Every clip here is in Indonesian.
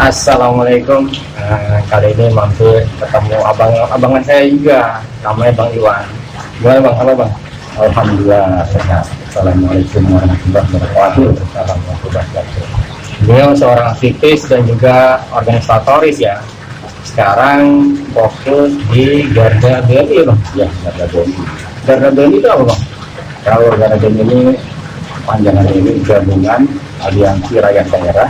Assalamualaikum. Kali ini mampir ketemu abangan saya juga, namanya Bang Iwan. Gimana Bang? Apa Bang? Alhamdulillah sehat. Assalamualaikum warahmatullahi wabarakatuh. Beliau seorang aktivis dan juga organisatoris ya. Sekarang fokus di Garda BNI Bang. Ya, Garda BNI. Garda BNI itu apa Bang? Kalau Garda BNI ini panjangan ini gabungan Aliansi Rakyat Daerah,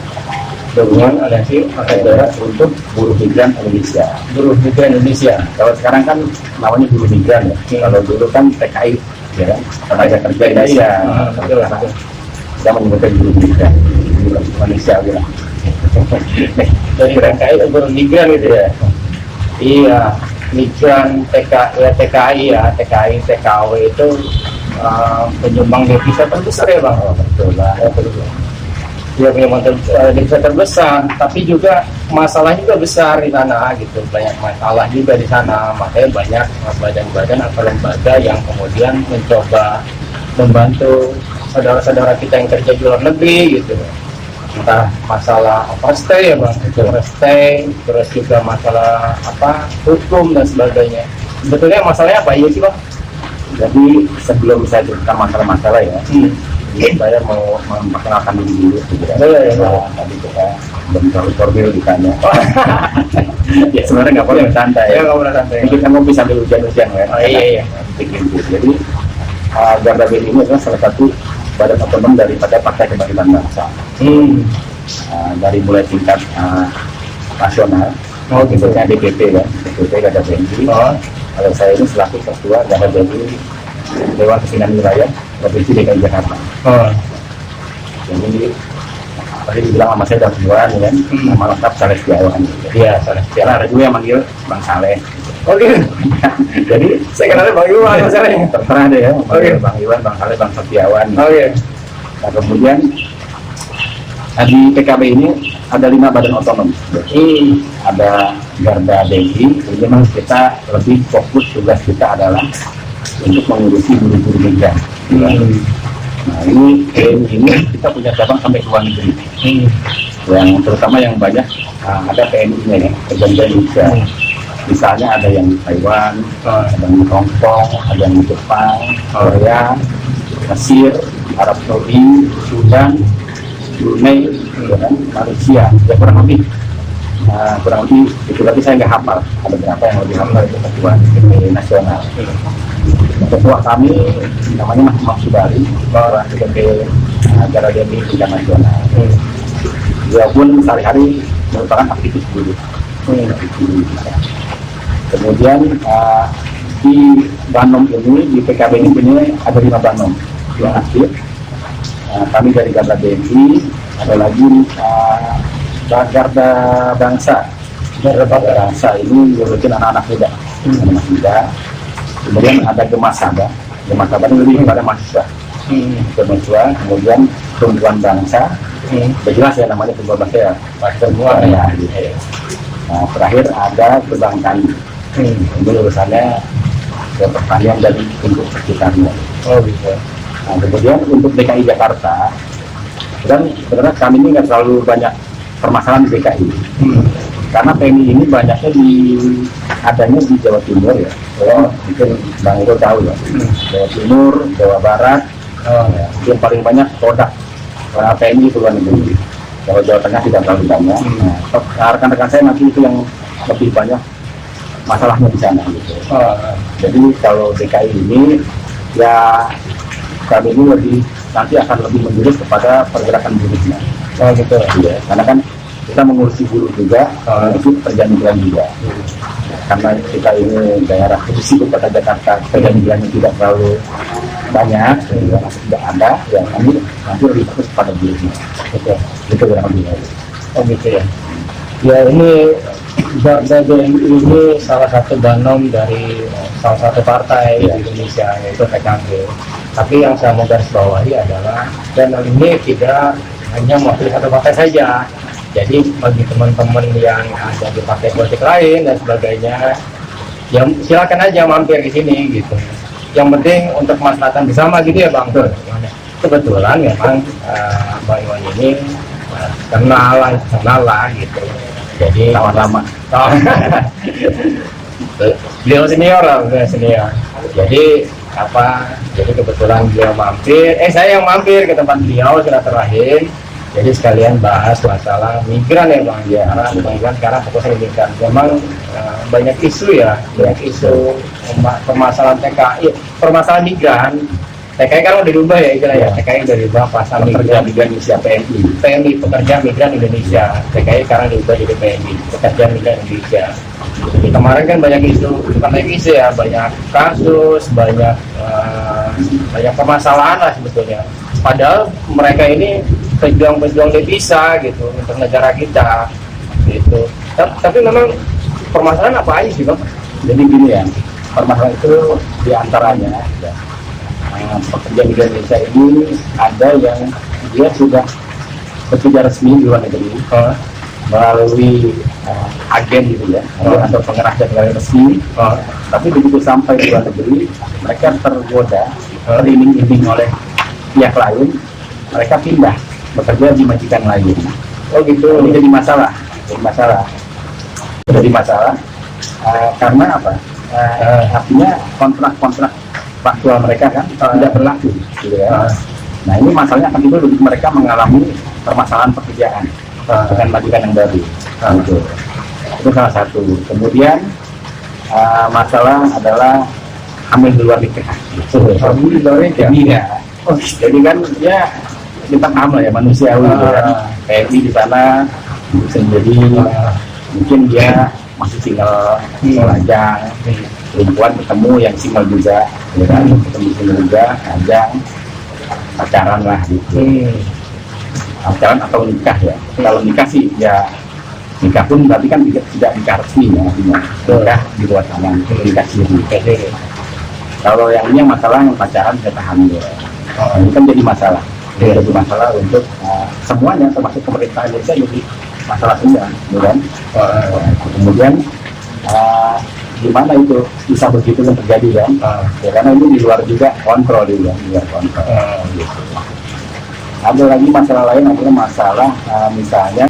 Gabungan Aliansi Rakyat Daerah untuk Buruh Migran Indonesia. Buruh Migran Indonesia. Kalau sekarang kan namanya Buruh Migran ya. Kalau dulu kan TKI, ya kan? Tenaga Kerja Indonesia. Betul lah. Kita menyebutkan Buruh Migran Indonesia bilang. Dari TKI ke Buruh Migran gitu ya. Iya, migran TKI ya, TKI TKW itu penyumbang devisa terbesar ya Bang. Betul lah. Dia punya devisa terbesar, tapi juga masalah juga besar di sana gitu, banyak masalah juga di sana. Makanya banyak badan-badan atau lembaga yang kemudian mencoba membantu saudara-saudara kita yang kerja di luar negeri gitu, entah masalah overstay ya Bang, overstay, terus juga masalah hukum dan sebagainya. Sebetulnya masalahnya apa ya sih Bang? Jadi sebelum saya cerita masalah-masalah ya, saya mau memperkenalkan diri dulu. Boleh ya. Tadi kita belum formal ditanya. Ya sebenarnya nggak boleh santai. Ya nggak boleh santai. Kita mau bisa sambil hujan-hujan ya. Oh iya. Jadi Garda BNI ini adalah salah satu badan otonom daripada Partai Kebangkitan Bangsa. Dari mulai tingkat nasional, bentuknya DPP ya, DPP Garda BNI. Kalau saya ini selaku ketua Garda BNI Dewan Pimpinan Wilayah Provinsi DKI Jakarta. Jadi tadi dibilang sama saya Bang Iwan ya kan, nama lengkap Saleh Setiawan. Iya, Saleh Setiawan. Ada juga yang manggil Bang Saleh. Oke. Jadi Saya kenalnya Bang Iwan, Bang Saleh. terserah deh ya, Bang Iwan, Bang Saleh, Bang Setiawan. Oke. Nah kemudian di PKB ini ada 5 badan otonom. Ada Garda BNI, jadi memang kita lebih fokus, tugas kita adalah untuk mengurusi buruh-buruh migran. Nah ini kita punya cabang sampai ke luar negeri. Yang terutama yang banyak ada PMI-nya ya, perjanjian Indonesia. Misalnya ada yang di Taiwan, ada yang di Hong Kong, ada yang di Jepang, Korea, Mesir, Arab Saudi, Sudan, Brunei, Malaysia, ya kurang lebih itu, tapi saya nggak hafal. Ada berapa yang lebih hafal itu ketua DPP nasional. Ketua kami namanya Mas Maksudari, ketua DPP Garda BNI tingkat nasional. Dia pun sehari-hari merupakan aktivis buruh. Kemudian di Banom ini, di PKB ini ada 5 Banom yang aktif. Kami dari Garda BNI, ada lagi Garda Bangsa. Garda Bangsa ini ngurusin anak-anak muda. Anak muda. Kemudian ada Gemasada. Gemasada itu lebih kepada mahasiswa. Kemudian Tumbuhan Bangsa. Sudah jelas ya namanya Tumbuhan Bangsa ya. Semua ya. Nah, terakhir ada Gerbang Tani. Ini urusannya ke pertanian dan untuk sekitarnya. Oh bisa. Nah, kemudian untuk DKI Jakarta, dan sebenarnya kami ini nggak terlalu banyak permasalahan di DKI, karena PMI ini banyaknya adanya di Jawa Timur ya. Mungkin Bang Iro tahu ya, Jawa Timur, Jawa Barat, yang paling banyak produk PMI itu luar negeri. Jawa Tengah tidak terlalu banyak. Nah, rekan-rekan saya nanti itu yang lebih banyak masalahnya di sana gitu. Jadi kalau DKI ini ya kami ini nanti akan lebih menjurus kepada pergerakan buruhnya. Gitu ya. Karena kan kita mengurusi buruh juga, itu perjanjian juga. Karena kita ini daerah khusus kota Jakarta, perjanjiannya tidak terlalu banyak, masih tidak ada, ya kami nanti lebih fokus pada buruhnya. Gitu kurang lebih. Oh gitu ya. Ya ini Garda BNI ini salah satu banom dari salah satu partai di Indonesia, yaitu PKB. Tapi yang saya mau garis bawahi adalah channel ini tidak hanya mewakili satu partai saja. Jadi bagi teman-teman yang ada di partai politik lain dan sebagainya, ya silakan aja mampir di sini gitu. Yang penting untuk kemaslahatan bersama gitu ya Bang. Kebetulan memang Bang Iwan ini kenal lah gitu. Jadi kawan lama. oh, beliau senior lah, beliau senior. Jadi jadi kebetulan beliau mampir, saya yang mampir ke tempat beliau silaturahim. Jadi sekalian bahas masalah migran ya Bang, ya, karena migran sekarang fokusnya di migran. Memang banyak isu ya, banyak isu permasalahan TKI, permasalahan migran. TKI kan udah dirubah ya istilahnya, TKI udah dirubah pasal Pekerja migran migran Indonesia PMI. PMI, pekerja migran Indonesia. TKI sekarang dirubah jadi PMI, pekerja migran Indonesia. Jadi kemarin kan banyak isu, bukan banyak isu ya, banyak kasus, banyak permasalahan lah sebetulnya. Padahal mereka ini pejuang-pejuang devisa gitu untuk negara kita gitu. Tapi memang permasalahan apa aja sih Bang? Jadi gini ya, permasalahan itu diantaranya ya, pekerja migran Indonesia ini ada yang dia sudah bekerja resmi di luar negeri melalui agen gitu ya, atau pengerahkan pegawai resmi. Tapi begitu sampai di luar negeri, mereka tergoda, teriming-iming oleh pihak lain, mereka pindah bekerja di majikan lain. Oh gitu. Ini jadi masalah, karena apa? Artinya kontrak-kontrak faktual mereka kan tidak berlaku, gitu kan. Nah ini masalahnya akan timbul begitu mereka mengalami permasalahan pekerjaan dengan majikan yang baru. Gitu. Itu salah satu. Kemudian masalah adalah hamil di luar nikah. Hamil di luar nikah. Iya. Jadi kan ya kita paham lah ya, manusiawi gitu kan. PMI di sana bisa jadi mungkin dia masih single, lajang, perempuan ketemu yang single juga, ya kan, ketemu single juga, lajang, pacaran lah gitu. Pacaran atau nikah ya. Kalau nikah sih ya nikah pun berarti kan tidak nikah resmi ya, artinya nikah di luar sana, nikah siri. Kalau yang ini yang masalah yang pacaran kita hamil, ini kan jadi masalah. Jadi masalah untuk semuanya, termasuk pemerintah Indonesia jadi masalah semua, ya kan? Kemudian gimana itu bisa begitu yang terjadi kan? Ya, karena ini di luar juga kontrol juga, di luar kontrol. Gitu. Ada lagi masalah lain, akhirnya masalah misalnya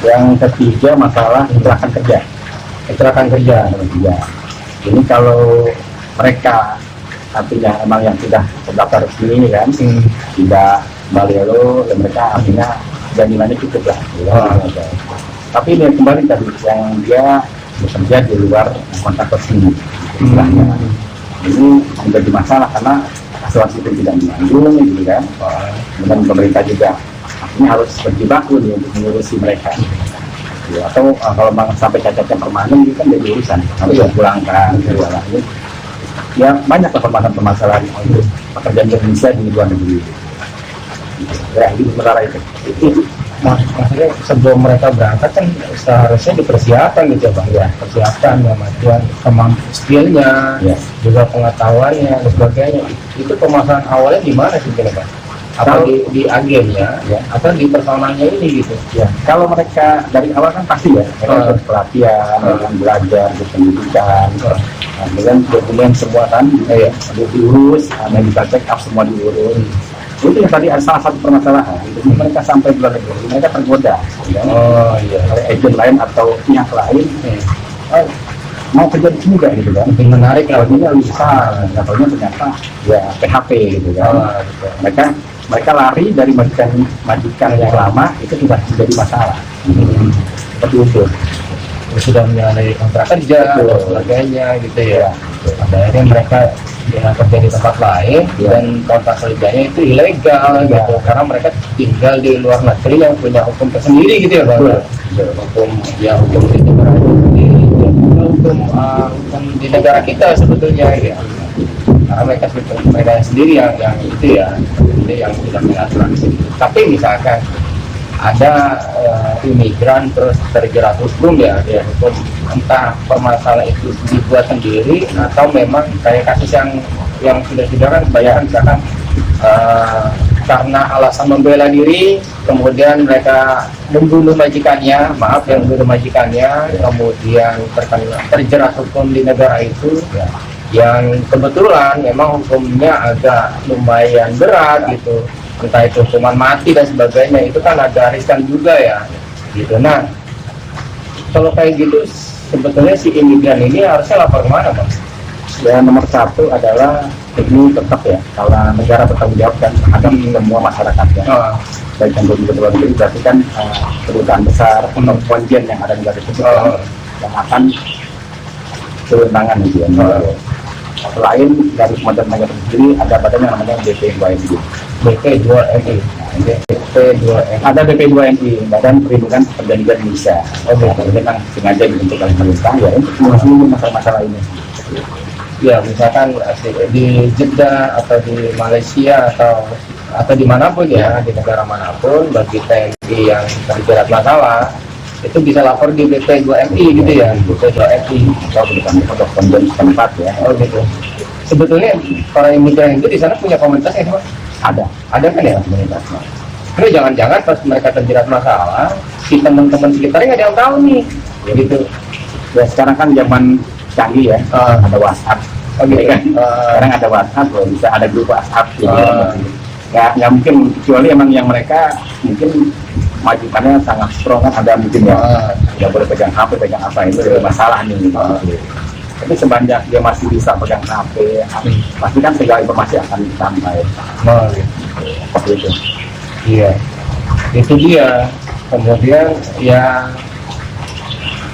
yang ketiga masalah kecelakaan kerja. Ini kalau mereka artinya emang yang sudah terdaftar resmi ini kan, tidak balelo, dan mereka artinya jaminannya cukup lah. Gitu. Tapi ini kembali tadi yang dia bekerja di luar kontrak resmi, istilahnya. Ini menjadi masalah karena asuransi itu tidak menanggung, gitu kan. Dan pemerintah juga ini harus berjibaku nih untuk mengurusi mereka. Ya, atau kalau sampai cacatnya permanen itu kan jadi urusan harus dipulangkan segala macam. Ya banyak permasalahan untuk pekerjaan Indonesia di luar negeri. Ya itu perkara itu. Maksudnya sebelum mereka berangkat kan seharusnya dipersiapkan gitu ya Bang ya, persiapan kemampuan, skillnya, juga pengetahuannya dan sebagainya. Itu permasalahan awalnya di mana sih Bang? Apa di agennya ya, atau di personalnya ini gitu ya? Kalau mereka dari awal kan pasti ya mereka pelatihan, belajar, pendidikan, dengan dokumen semua kan diurus, medical check up semua diurus. Itu yang tadi salah satu permasalahan. Mereka sampai bulan negeri, mereka tergoda oleh agen lain atau pihak lain. Mau kerja di sini gak gitu kan? Lebih menarik lah, ini bisa, katanya ternyata ya PHP gitu kan. Mereka lari dari majikan yang lama, itu sudah menjadi masalah. Seperti itu. Sudah menyalahi kontrak kerja dan sebagainya gitu ya. Pada akhirnya mereka dengan kerja di tempat lain dan kontrak kerjanya itu ilegal gitu, karena mereka tinggal di luar negeri yang punya hukum tersendiri gitu ya Bang. Hukum di negara sendiri, hukum di negara kita sebetulnya ya. Karena mereka sendiri yang itu ya, yang sudah mengatur di sini. Tapi misalkan ada imigran terus terjerat hukum ya hukum, entah permasalahan itu dibuat sendiri atau memang kayak kasus yang sudah kan kebanyakan misalkan karena alasan membela diri kemudian mereka membunuh majikannya, kemudian terjerat hukum di negara itu yang kebetulan memang hukumnya agak lumayan berat gitu, entah itu hukuman mati dan sebagainya, itu kan agak riskan juga ya gitu. Nah kalau kayak gitu sebetulnya si imigran ini harusnya lapor kemana Bang? Ya nomor satu adalah ini tetap ya, kalau negara bertanggung jawab kan terhadap semua masyarakatnya. Baik yang berada di luar negeri berarti kan kedutaan besar atau konjen yang ada di negara tersebut yang akan turun tangan gitu ya. Selain dari Kementerian Negara sendiri ada badan yang namanya BP2MI. BP2MI. BP2MI. Ada BP2MI, Badan Perlindungan Pekerja Migran Indonesia. Ini memang sengaja dibentuk oleh pemerintah ya untuk menangani masalah-masalah ini. Ya misalkan di Jeddah atau di Malaysia atau dimanapun ya, di negara manapun, bagi TNI yang terjerat masalah itu bisa lapor di BP2MI gitu ya, BP2MI atau di kantor konjen setempat ya. Oh gitu. Sebetulnya para imigran itu di sana punya komunitas ya Mas? Ada kan ya komunitasnya. Karena jangan-jangan pas mereka terjerat masalah, si teman-teman sekitarnya nggak ada yang tahu nih, gitu. Ya sekarang kan zaman canggih ya, ada WhatsApp. Gitu. Kan? Sekarang ada WhatsApp, bisa ada grup WhatsApp gitu. Nggak mungkin, kecuali emang yang mereka mungkin majikannya sangat strong kan, ada mungkin ya nggak boleh pegang HP, pegang apa, itu masalah nih gitu. Tapi sebanyak dia masih bisa pegang HP, pasti kan segala informasi akan sampai. Seperti itu. Iya, itu dia. Kemudian ya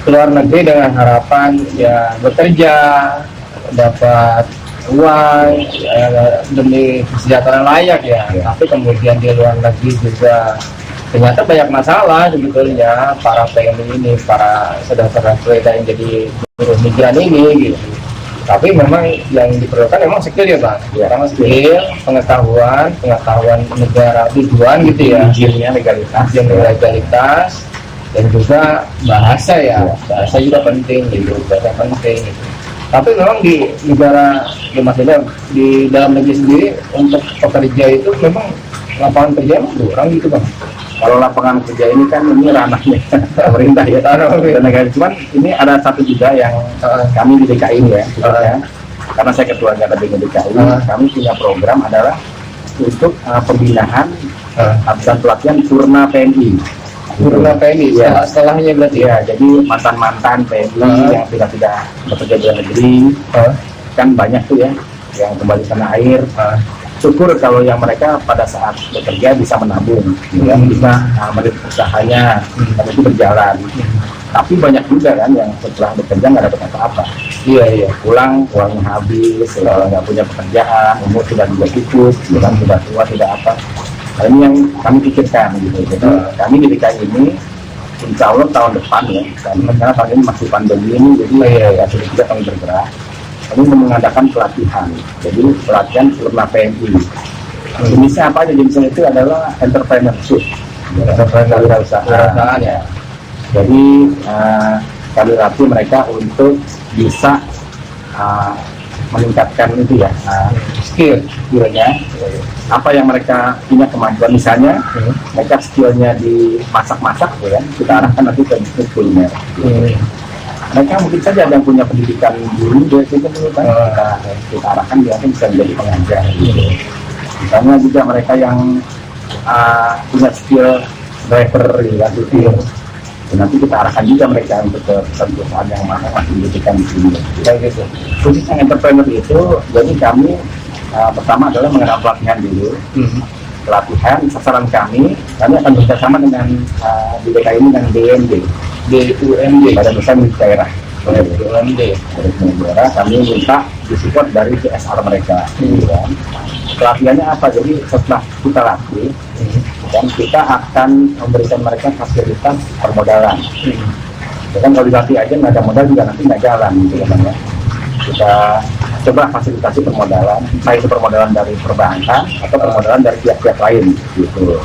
keluar negeri dengan harapan ya bekerja, dapat uang ya, demi kesejahteraan layak ya. Tapi kemudian di luar negeri juga ternyata banyak masalah sebetulnya para PMI ini, para saudara-saudara kita yang jadi buruh migran ini gitu. Tapi memang yang diperlukan memang skill ya Bang, pertama skill, pengetahuan negara tujuan gitu ya, izinnya legalitas, dan juga bahasa ya, bahasa juga penting gitu, bahasa penting gitu. Tapi memang di negara, ya maksudnya di dalam negeri sendiri untuk pekerja itu memang lapangan kerja emang kurang gitu Bang. Kalau lapangan kerja ini kan ini ranahnya pemerintah ya, dan negara. Cuman ini ada satu juga yang kami di DKI ini ya, karena saya ketua Garda BIM DKI, kami punya program adalah untuk pembinaan dan pelatihan Purna PNI. Purna PNI, ya, setelahnya berarti ya. Jadi mantan PNI yang tidak bekerja di luar negeri, kan banyak tuh ya yang kembali ke tanah air. Syukur kalau yang mereka pada saat bekerja bisa menabung, ya, bisa melihat usahanya, dan itu berjalan. Tapi banyak juga kan yang setelah bekerja nggak dapat apa-apa. Iya. Pulang uangnya habis, nggak punya pekerjaan, umur sudah juga cukup, bukan sudah tua, tidak apa. Nah, ini yang kami pikirkan gitu. Jadi kami di DKI ini, insya Allah tahun depan ya, karena tahun ini masih pandemi ini, jadi sudah tidak kami bergerak. Kami mengadakan pelatihan, jadi pelatihan Purna PNI. Jenisnya apa aja? Jenisnya itu adalah entrepreneurship, kewirausahaan ya. Jadi kami latih mereka untuk bisa meningkatkan itu ya, skillnya. Apa yang mereka punya kemampuan, misalnya mereka skillnya di masak-masak ya, kita arahkan nanti ke bisnis kuliner. Mereka mungkin saja ada yang punya pendidikan guru, kita arahkan dia bisa menjadi pengajar gitu. Misalnya juga mereka yang punya skill driver ya, supir, nanti kita arahkan juga mereka untuk ke perusahaan yang masih pendidikan di sini gitu. Khusus yang entrepreneur itu, jadi kami pertama adalah mengenal pelatihan dulu. Pelatihan sasaran kami akan bekerjasama dengan di DKI ini dengan BUMD, Badan Usaha Milik Daerah. BUMD daerah, kami minta disupport dari CSR mereka. Pelatihannya apa? Jadi setelah kita latih, dan kita akan memberikan mereka fasilitas permodalan. Kan kalau dilatih aja nggak ada modal juga nanti nggak jalan gitu ya. Kita coba fasilitasi permodalan, baik itu permodalan dari perbankan atau permodalan dari pihak-pihak lain gitu.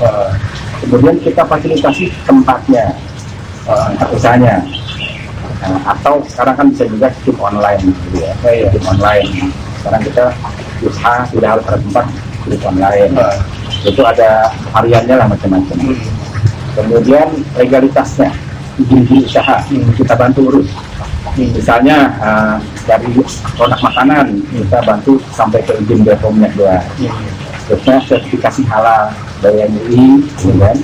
Kemudian kita fasilitasi tempatnya, usahanya, atau sekarang kan bisa juga sistem online gitu ya, sistem online. Sekarang kita usaha tidak harus ada tempat, sistem online. Itu ada hariannya lah macam-macam. Kemudian legalitasnya, izin usaha kita bantu urus. Misalnya dari produk makanan kita bantu sampai ke izin BPOM minyak 2. Terusnya sertifikasi halal dari MUI, kan?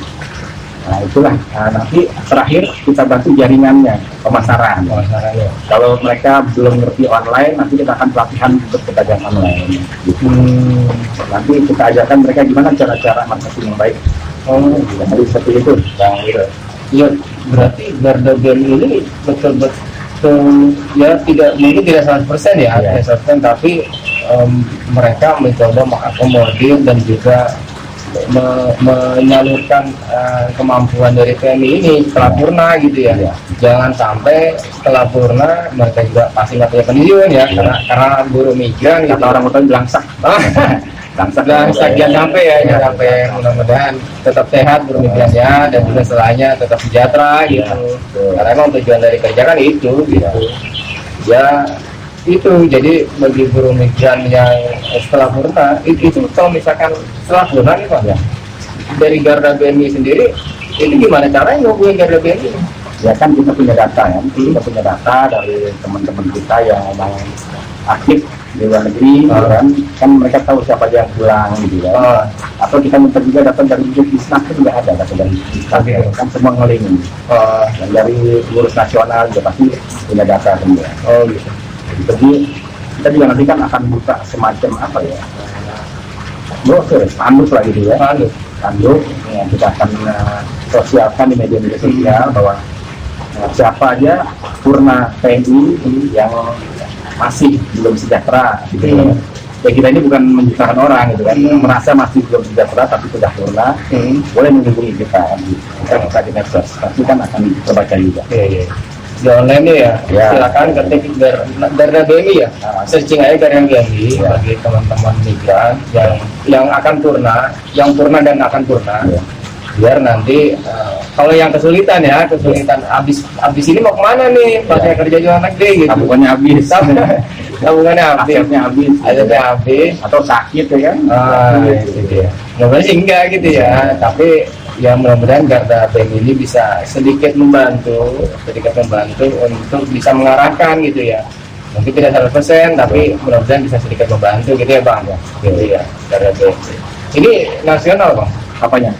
Nah itulah, nanti terakhir kita bantu jaringannya, pemasaran. Pemasarannya. Kalau mereka belum ngerti online, nanti kita akan pelatihan untuk pedagang online. Gitu. Nanti kita ajarkan mereka gimana cara-cara marketing yang baik. Jadi seperti itu. Ya, berarti Garda BNI ini betul-betul ya mungkin tidak 100% ya, Ya. 100%, tapi mereka mencoba mengakomodir dan juga menyalurkan kemampuan dari PMI ini setelah purna gitu ya. Ya. Jangan sampai setelah purna mereka juga pasti nggak punya pensiun ya, karena buruh migran gitu. Kata orang utan bilang sah. Dan jangan sampai ya, jangan sampai, mudah-mudahan tetap sehat buruh migrannya dan juga setelahnya tetap sejahtera gitu. Karena emang tujuan dari kerja kan itu gitu. Ya itu, jadi bagi buruh migran yang setelah purna itu kalau misalkan setelah purna nih Pak, dari Garda BNI sendiri itu gimana caranya ngubungin Garda BNI? Ya kan kita punya data ya, kita punya data dari teman-teman kita yang memang aktif di luar negeri, kan mereka tahu siapa aja yang pulang gitu ya. Atau kita minta juga data dari Bisnas itu juga ada data dari Bisnas, kan semua ngeling. Dan dari ngurus nasional juga pasti punya data semua. Gitu. Jadi kita juga nanti kan akan buka semacam apa ya, brosur, spanduk lah gitu ya. Spanduk yang kita akan sosialkan di media-media sosial bahwa siapa aja purna PNI yang masih belum sejahtera gitu ya. Ya kita ini bukan menjutakan orang gitu kan, merasa masih belum sejahtera tapi sudah purna, boleh menghubungi kita di medsos, pasti kan akan terbaca juga. Di online ya, silakan ketik Garda BNI ya, searching aja Garda BNI bagi teman-teman migran yang akan purna, yang purna dan akan purna. Biar nanti kalau yang kesulitan abis ini mau kemana nih pas saya kerja di luar negeri gitu, Tabungannya habis, asetnya habis atau sakit ya kan. Itu dia. Mudah-mudahan sih enggak gitu ya, tapi ya mudah-mudahan Garda BNI ini bisa sedikit membantu untuk bisa mengarahkan gitu ya. Mungkin tidak 100%, tapi mudah-mudahan bisa sedikit membantu gitu ya Bang. Gitu ya, Garda BNI. Ini nasional Bang. Apanya?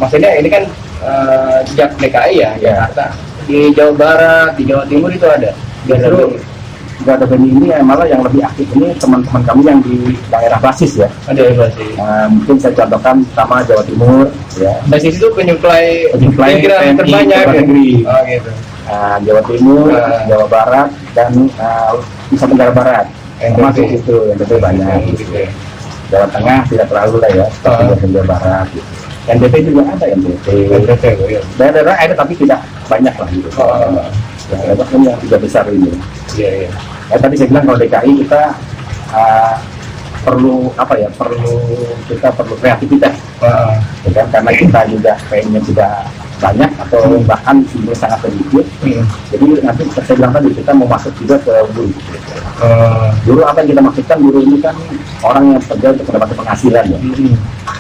Maksudnya ini kan sejak DKI ya, Jakarta. Di Jawa Barat, di Jawa Timur itu ada. Justru Garda BNI ini malah yang lebih aktif ini teman-teman kami yang di daerah basis ya. Ada ya basis. Mungkin saya contohkan sama Jawa Timur ya. Basis itu penyuplai migran terbanyak luar negeri. Gitu. Jawa Timur, Jawa Barat dan Nusa Tenggara Barat. Termasuk itu yang lebih banyak. Gitu. Jawa Tengah tidak terlalu lah ya, tapi Jawa Barat. Gitu. NTB juga ada NTB. Daerah ada tapi tidak banyak lah gitu. Daerah ini yang tiga besar ini. Iya. Tadi saya bilang kalau DKI kita perlu kita perlu kreativitas, ya kan? Karena kita juga pengennya tidak banyak atau bahkan jumlah sangat sedikit. Jadi nanti saya bilang tadi kita mau masuk juga ke buruh. Buruh apa yang kita maksudkan? Buruh ini kan orang yang bekerja untuk mendapatkan penghasilan ya.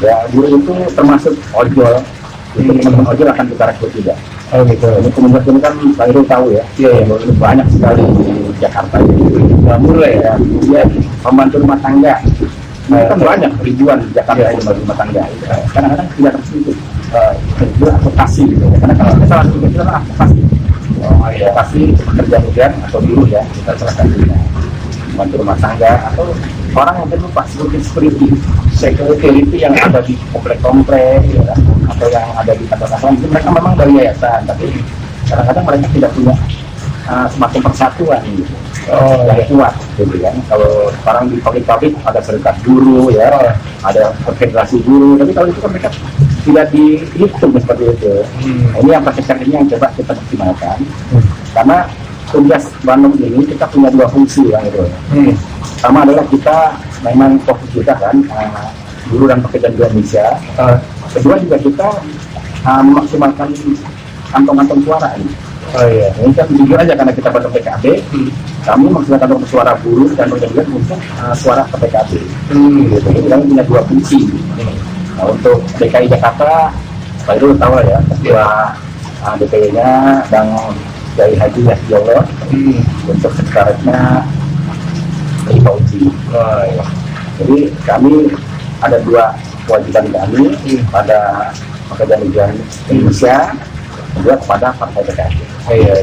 Ya buruh itu termasuk ojol. Itu teman-teman ojol akan kita rekrut juga. Gitu. Ini kemudian ini kan Pak Irul tahu ya. Ini banyak sekali di Jakarta ini. Mulai ya. Kemudian pembantu rumah tangga. Ini kan banyak ribuan di Jakarta ini pembantu rumah tangga. Kadang-kadang tidak tersentuh. Itu advokasi gitu. Karena kalau kita salah satu itu adalah advokasi. Advokasi pekerja migran atau buruh ya. Kita salah satunya. Pembantu rumah tangga atau orang yang terlupa seperti security yang ada di komplek-komplek ya, atau yang ada di kantor-kantor itu mereka memang dari yayasan, tapi kadang-kadang mereka tidak punya semacam persatuan gitu. Yang kuat gitu kan. Kalau sekarang di pabrik-pabrik ada serikat buruh ya, ada federasi buruh, tapi kalau itu kan mereka tidak dihitung seperti itu. Ini yang proses ini yang coba kita optimalkan, karena tugas Bandung ini kita punya dua fungsi yang itu. Pertama adalah kita memang fokus juga kan buruh dan pekerja di Indonesia. Kedua juga kita memaksimalkan kantong-kantong suara ini. Ini kan jujur aja karena kita pada PKB, kami memaksimalkan kantong suara buruh dan pekerja untuk suara ke PKB. Gitu. Jadi kami punya dua fungsi. Nah, untuk DKI Jakarta, Pak Irul tahu ya, ketua DPW-nya dan dari Haji Yasjolo, untuk sekretarisnya dari Fauzi. Jadi kami ada dua kewajiban kami pada pekerja migran Indonesia, kedua kepada Partai PKB. Iya.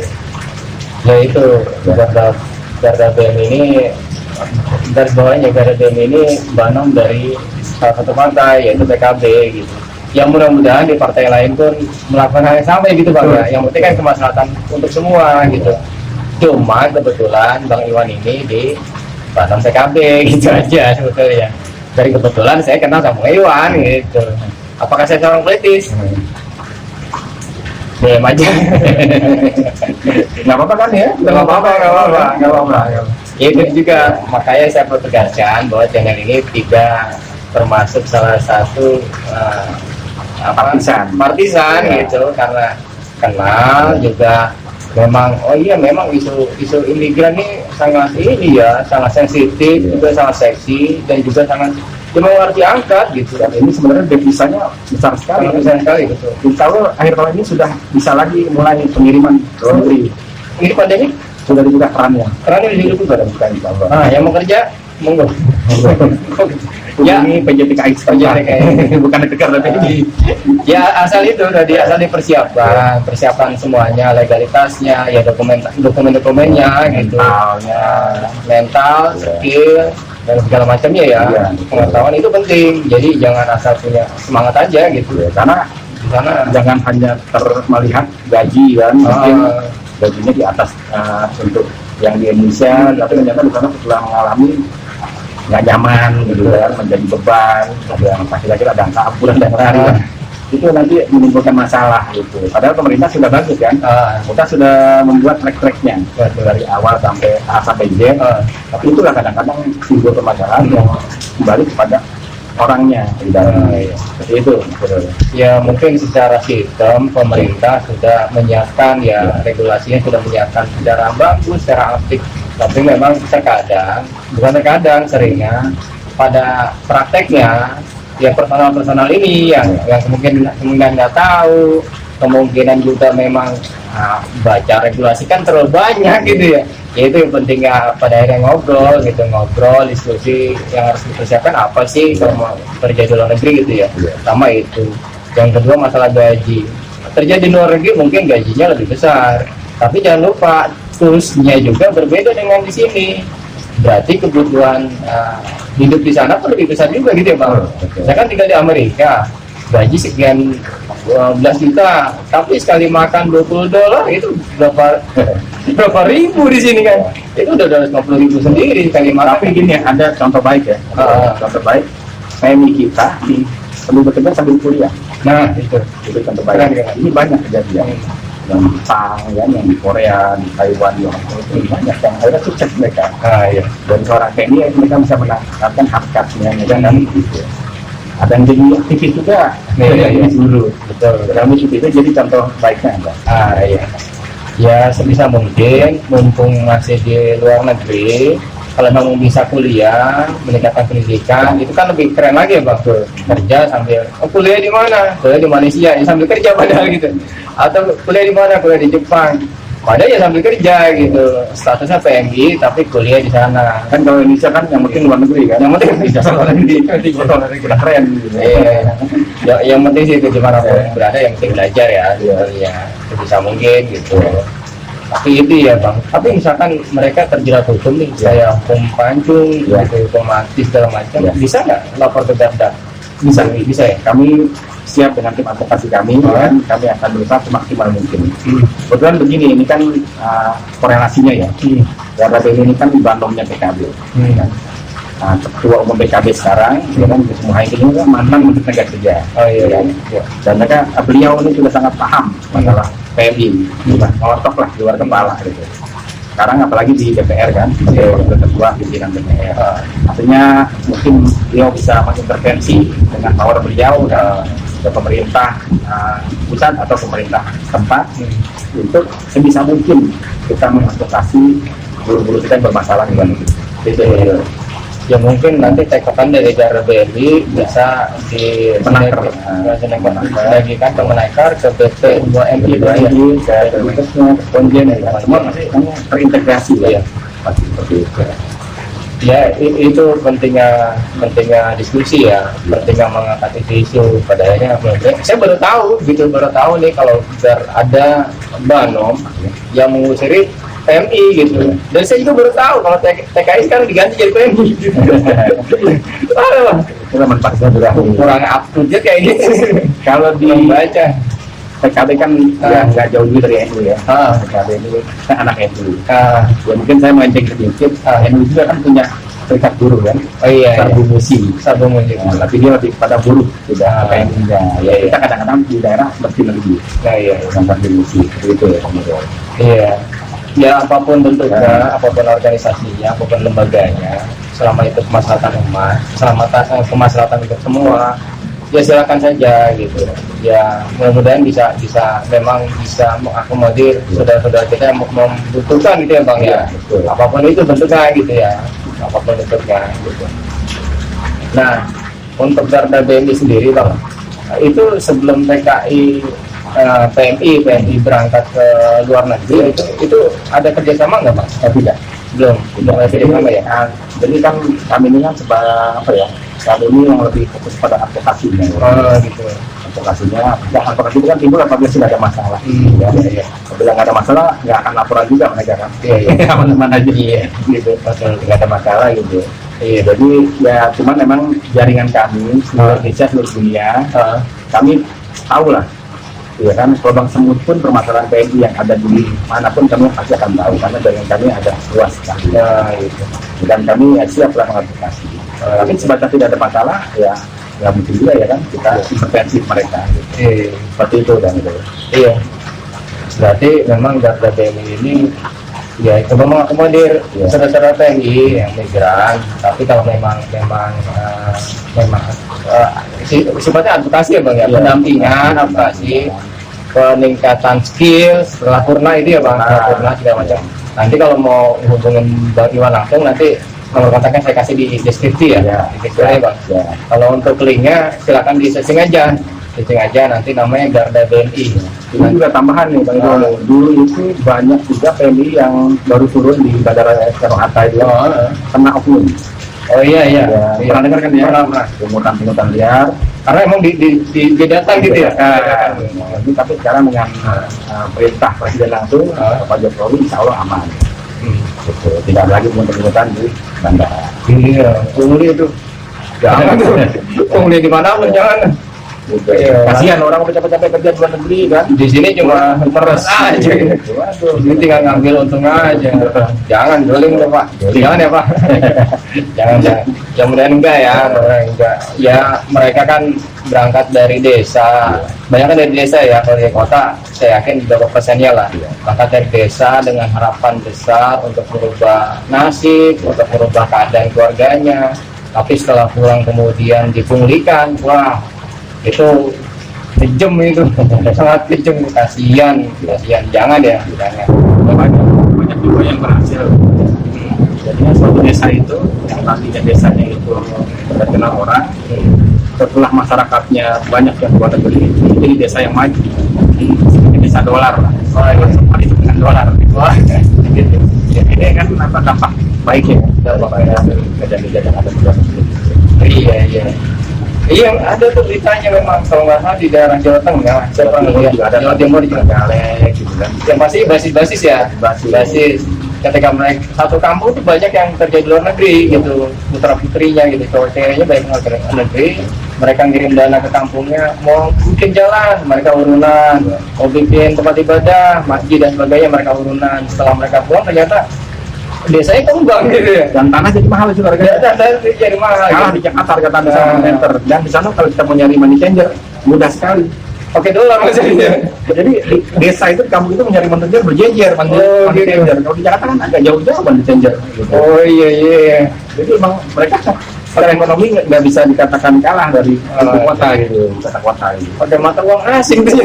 Ya itu Garda BM ini dari bawahnya Garda BM ini banom dari salah satu partai yaitu PKB gitu. Yang mudah-mudahan di partai lain pun melakukan hal yang sama gitu Bang ya. Yang penting kan kemaslahatan untuk semua gitu. Cuma kebetulan Bang Iwan ini di banom PKB gitu aja sebetulnya. Dari kebetulan saya kenal sama Iwan gitu. Apakah saya seorang politis? BM aja. Nggak apa-apa kan ya? Nggak apa-apa. Ya, itu juga makanya saya perlu tegaskan bahwa channel ini tidak termasuk salah satu partisan Ya. gitu, karena kenal juga memang memang isu imigran ini sangat sangat sensitif, juga sangat seksi dan juga sangat memang harus diangkat gitu. Dan ini sebenarnya devisanya besar sekali. Besar sekali gitu. Insya Allah akhir tahun ini sudah bisa lagi mulai pengiriman ke luar negeri. Ini pandemi Sudah dibuka kerannya. karena di hidup Sudah dibuka insya Allah. yang mau kerja monggo. Ya. Ini PJTKI setempat. Bukan ditegar tapi ini. Ya asal itu tadi asal persiapan semuanya, legalitasnya, ya dokumennya gitu, mental, skill dan segala macamnya ya. Iya. Pengetahuan itu penting. Jadi jangan asal punya semangat aja gitu. Karena Di sana jangan hanya melihat gaji kan, mungkin ah, gajinya di atas untuk yang di Indonesia, tapi ternyata di sana setelah mengalami nggak nyaman gitu kan, menjadi beban, ada yang laki-laki ada angka bulan dan hari kan. Itu nanti menimbulkan masalah gitu. Padahal pemerintah sudah bagus kan, kita sudah membuat track-tracknya dari awal sampai A sampai Z. Tapi itulah kadang-kadang timbul permasalahan yang kembali kepada orangnya di dalamnya. Seperti itu. ya mungkin secara sistem pemerintah sudah menyiapkan ya, regulasinya sudah menyiapkan secara bagus, secara apik, tapi memang bukan seringnya pada prakteknya ya personal ini yang kemungkinan nggak tahu, kemungkinan juga memang baca regulasi kan terlalu banyak gitu ya. Ya itu yang penting ya, pada akhirnya ngobrol diskusi yang harus dipersiapkan apa sih kalau mau kerja di luar negeri gitu ya. Sama itu. Yang kedua masalah gaji. Kerja di luar negeri mungkin gajinya lebih besar, tapi jangan lupa toolsnya juga berbeda dengan di sini. Berarti kebutuhan hidup di sana pun lebih besar juga gitu ya Bang. Saya kan tinggal di Amerika, gaji sekian 12 juta, tapi sekali makan $20 itu berapa ribu di sini kan? Itu udah 250.000 sendiri sekali makan. Tapi gini ya, ada contoh baik ya. Contoh baik, PMI kita perlu bekerja sambil kuliah. Nah itu Contoh baik. Ini banyak kejadian. Yang di Jepang, ya, yang di Korea, di Taiwan, di Hong Kong, itu banyak yang akhirnya sukses mereka. iya. Dan seorang PMI mereka bisa menangkapkan hak-haknya, kan gitu. Ada yang jadi aktivis juga, Iya. dulu. Betul. Kami itu jadi contoh baiknya ada. Iya. Ya sebisa mungkin mumpung masih di luar negeri, kalau memang bisa kuliah, meningkatkan pendidikan, itu kan lebih keren lagi ya Bang. Kerja sambil kuliah di mana? Kuliah di Malaysia, ya sambil kerja padahal gitu. Atau kuliah di mana? Kuliah di Jepang. Padahal ya sambil kerja gitu. Statusnya PMI tapi kuliah di sana. Kan kalau Indonesia kan yang penting luar negeri kan. Yang penting bisa luar negeri. Udah keren gitu. Iya. Yang penting sih itu dimanapun berada, yang penting belajar ya. Ya sebisa mungkin gitu. Tapi itu ya Bang. Tapi misalkan mereka terjerat hukum nih, saya hukum pancung, gitu, hukum mati segala macam, bisa nggak lapor ke Garda? Bisa ya. Kami siap dengan tim advokasi kami, dan kami akan berusaha semaksimal mungkin. Kebetulan begini, ini kan korelasinya ya. Garda BM ini kan banomnya PKB. Ketua umum PKB sekarang, kan Gus Muhaimin ini kan mantan Menteri Tenaga Kerja. Dan mereka, beliau ini sudah sangat paham masalah PMI, ngotok lah di luar kepala gitu. Sekarang apalagi di DPR kan, sebagai ketua pimpinan DPR. Artinya mungkin beliau bisa mengintervensi dengan power beliau ke pemerintah pusat atau pemerintah tempat untuk sebisa mungkin kita mengadvokasi guru-guru kita yang bermasalah di luar negeri. Itu ya mungkin nanti tekokan dari Garda BRI bisa dibagikan ke Menakar, ke BP 2MI, ke Konjen, semua masih terintegrasi ya. Pasti seperti itu. Ya itu pentingnya diskusi ya, pentingnya mengangkat isu pada akhirnya. Saya baru tahu nih kalau ada Banom yang mengusiri PMI gitu. Dan saya juga baru tahu kalau TKI sekarang diganti jadi PMI gitu. Itu manfaatnya juga Kurang up to date kayak gitu. kalau di Membaca. PKB kan ya nggak jauh juga dari NU ya. PKB ini kan anak NU. Ya mungkin saya melenceng sedikit. NU juga kan punya serikat buruh kan. Oh iya. Sarbu Musi. Sarbu Musi. Tapi dia lebih pada buruh, tidak kayak NU-nya. Ya kita kadang-kadang di daerah mesti lebih. Nah iya. Yang Sarbu Musi itu ya. Iya. Ya apapun bentuknya, apapun organisasinya, apapun lembaganya, selama itu kemaslahatan umat, kemaslahatan untuk semua, ya silakan saja gitu. Ya mudah-mudahan bisa mengakomodir saudara-saudara kita yang membutuhkan gitu ya Bang ya. Betul. Apapun itu bentuknya gitu ya, apapun bentuknya gitu. Nah untuk Garda BMI sendiri Bang, itu sebelum PMI berangkat ke luar negeri itu ada kerjasama nggak Bang? Tidak, belum ada kerjasama ya. Jadi kan kami ini kan kami ini yang lebih fokus pada advokasinya. Gitu. Advokasinya, advokasi itu kan timbul apabila sudah ada masalah. Ya. Apabila nggak ada masalah, nggak akan laporan juga mereka kan. Iya. Aman-aman aja. Iya. Gitu. Nggak ada masalah gitu. Iya. Jadi ya cuman memang jaringan kami seluruh Indonesia, seluruh dunia, kami tahu lah. Ya kan, lubang semut pun permasalahan PMI yang ada di manapun kami pasti akan tahu karena jaringan kami ada luas sekali. Gitu. Dan kami siap lah mengadvokasi. Tapi sebatas tidak ada masalah, ya mungkin juga ya kan kita intervensi mereka. Gitu. Seperti itu dan itu. Iya. Berarti memang Garda BMI ini ya coba mengakomodir saudara-saudara TNI yang migran. Tapi kalau memang sifatnya advokasi ya Bang ya, pendampingan, advokasi, peningkatan skill setelah purna itu ya Bang, setelah purna segala macam. Nanti kalau mau hubungin Bang Iwan langsung nanti nomor kontaknya saya kasih di deskripsi ya. Deskripsi Bang. Kalau untuk linknya silakan di setting aja nanti namanya Garda BMI. Ini juga tambahan nih Bang Iwan. Dulu itu banyak juga PMI yang baru turun di Bandara Soekarno-Hatta itu kena oknum. Oh iya. Pernah dengar kan ya? Pernah. Pungutan liar. Karena emang di data gitu ya. Tapi sekarang dengan perintah Presiden langsung Pak Jokowi, insya Allah aman. Gitu. Tidak ada lagi pungutan di bandara. Iya, pungli itu. Jangan tuh. Pungli di mana pun jangan. Kasihan orang udah capek-capek kerja di luar negeri kan. Di sini cuma meres aja. Ini tinggal ngambil untung aja. Jangan doling deh Pak. Jangan ya Pak. Jangan. Ya mudah-mudahan enggak ya. Ya mereka kan berangkat dari desa. Banyak kan dari desa ya. Kalau di kota saya yakin beberapa persennya lah. Berangkat dari desa dengan harapan besar untuk merubah nasib, untuk merubah keadaan keluarganya. Tapi setelah pulang kemudian dipunglikan, wah itu kejam itu, sangat kejam, kasihan, jangan banyak juga yang berhasil. Jadinya suatu desa itu yang tadinya desanya itu terkenal orang, setelah masyarakatnya banyak yang luar negeri, jadi desa yang maju, seperti desa dolar lah. Semua itu dengan dolar. Gitu. Ini kan dampak baiknya, kejadian ada juga. Iya. Iya, ada tuh beritanya memang kalau nggak salah di daerah Jawa Tengah, Jawa Timur juga galak gitu kan. Yang pasti basis ya, basis. Ketika mereka satu kampung tuh banyak yang kerja di luar negeri gitu, putra putrinya gitu, cowok-ceweknya banyak yang kerja di luar negeri. Mereka ngirim dana ke kampungnya, mau bikin jalan, mereka urunan, mau bikin tempat ibadah, masjid dan sebagainya, mereka urunan. Setelah mereka pulang ternyata desanya kembang gitu ya, dan tanah jadi mahal juga harganya. Jadi mahal. Kalah di Jakarta harga tanah sama meter. Dan di sana kalau kita mau nyari money changer mudah sekali. Oke dolar maksudnya. Jadi di desa itu kamu itu mencari money changer berjejer, money changer. Kalau di Jakarta kan agak jauh-jauh money changer. Gitu. Oh iya. Jadi emang mereka secara ekonomi nggak bisa dikatakan kalah dari ibu kota gitu, kota gitu. Pakai mata uang asing tuh.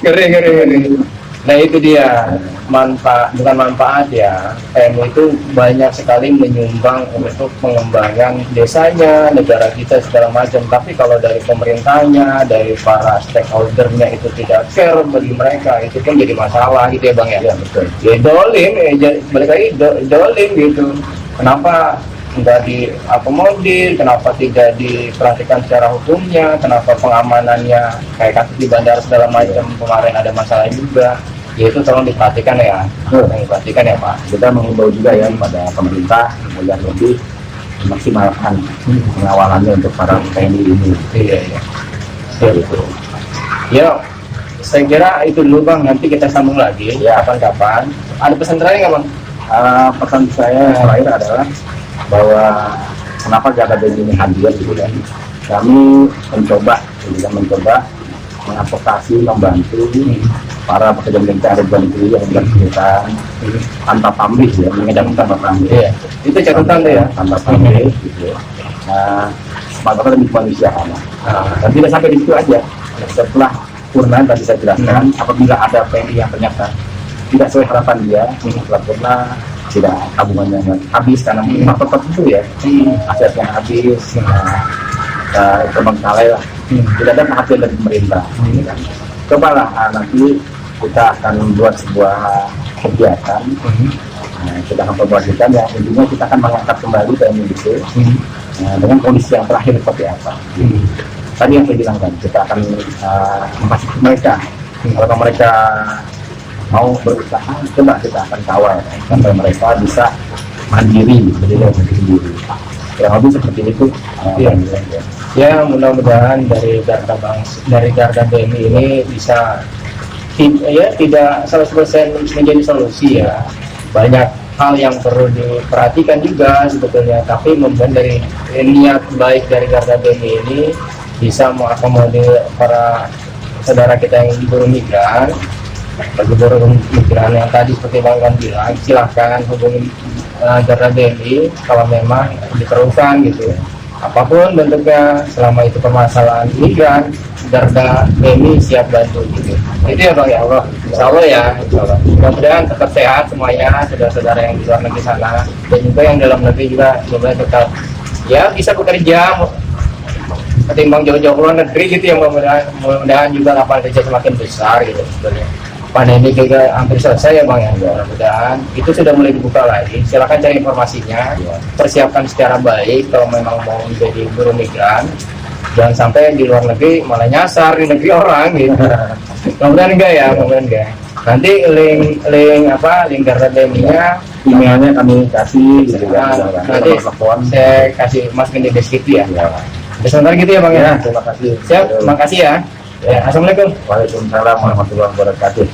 Ngeri. Nah itu dia bukan manfaat ya. PMI itu banyak sekali menyumbang untuk pengembangan desanya, negara kita segala macam. Tapi kalau dari pemerintahnya, dari para stakeholdernya itu tidak care bagi mereka, itu kan jadi masalah gitu ya Bang ya. Iya betul. Ya dolim, balik lagi dolim gitu. kenapa nggak diakomodir, kenapa tidak diperhatikan secara hukumnya, kenapa pengamanannya kayak kasus di bandara segala macam kemarin ada masalah juga, ya itu tolong diperhatikan ya, diperhatikan ya Pak. Kita mengimbau juga ya pada pemerintah agar lebih memaksimalkan pengawalannya untuk para TNI ini. Iya. Ya, betul. Ya, saya kira itu dulu Bang, nanti kita sambung lagi ya kapan-kapan. Ada pesan terakhir nggak Bang? Pesan saya yang terakhir adalah bahwa kenapa Garda BNI ini hadir gitu kan. Kami mencoba mengadvokasi, membantu para pekerja militer dan negeri yang berkegiatan tanpa pamrih ya, mengedam tanpa pamrih. Iya. Itu catatan tuh ya. Tanpa pamrih gitu. Nah, semangatnya lebih kemanusiaan. Dan tidak sampai di situ aja. Setelah purna tadi saya jelaskan, apabila ada PNI yang ternyata tidak sesuai harapan dia, setelah purna tidak tabungannya habis karena faktor tertentu ya, asetnya habis, terbengkalai lah, tidak ada perhatian dari pemerintah. Cobalah nanti kita akan membuat sebuah kegiatan, kita akan membuatkan yang intinya kita akan mengangkat kembali TNI itu dengan kondisi yang terakhir seperti apa. Tadi yang saya bilang kan, kita akan memastikan mereka, kalau mereka mau berusaha, coba kita akan kawal sampai mereka bisa mandiri, berdiri sendiri. Kurang lebih seperti itu. Ya, mudah-mudahan dari Garda BNI ini bisa tidak 100% menjadi solusi ya. Banyak hal yang perlu diperhatikan juga sebetulnya, tapi mudah-mudahan dari niat baik dari Garda BNI ini bisa mengakomodir para saudara kita yang buru migran. Bagi buruh migran yang tadi seperti Bang Iwan bilang, silahkan hubungi Garda BNI kalau memang diperlukan gitu. Apapun bentuknya, selama itu permasalahan migran, Garda BNI siap bantu gitu. Itu ya Bang ya Allah. Insya Allah ya. Mudah-mudahan tetap sehat semuanya, saudara-saudara yang di luar negeri sana, dan juga yang dalam negeri juga semoga tetap ya bisa bekerja ketimbang jauh-jauh luar negeri gitu ya. Mudah-mudahan juga lapangan kerja semakin besar gitu sebenarnya. Pandemi juga hampir selesai ya Bang ya. Mudah-mudahan itu sudah mulai dibuka lagi. Silakan cari informasinya, persiapkan secara baik kalau memang mau menjadi buruh migran. Jangan sampai di luar negeri malah nyasar di negeri orang gitu. Mudah-mudahan enggak ya, mudah-mudahan enggak. Nanti link Garda BNI-nya, emailnya kami kasih gitu kan. Nanti saya kasih masukin di deskripsi ya. Sebentar gitu ya Bang ya. Terima kasih. Siap, terima kasih ya. Ya, assalamualaikum. Waalaikumsalam warahmatullahi wabarakatuh.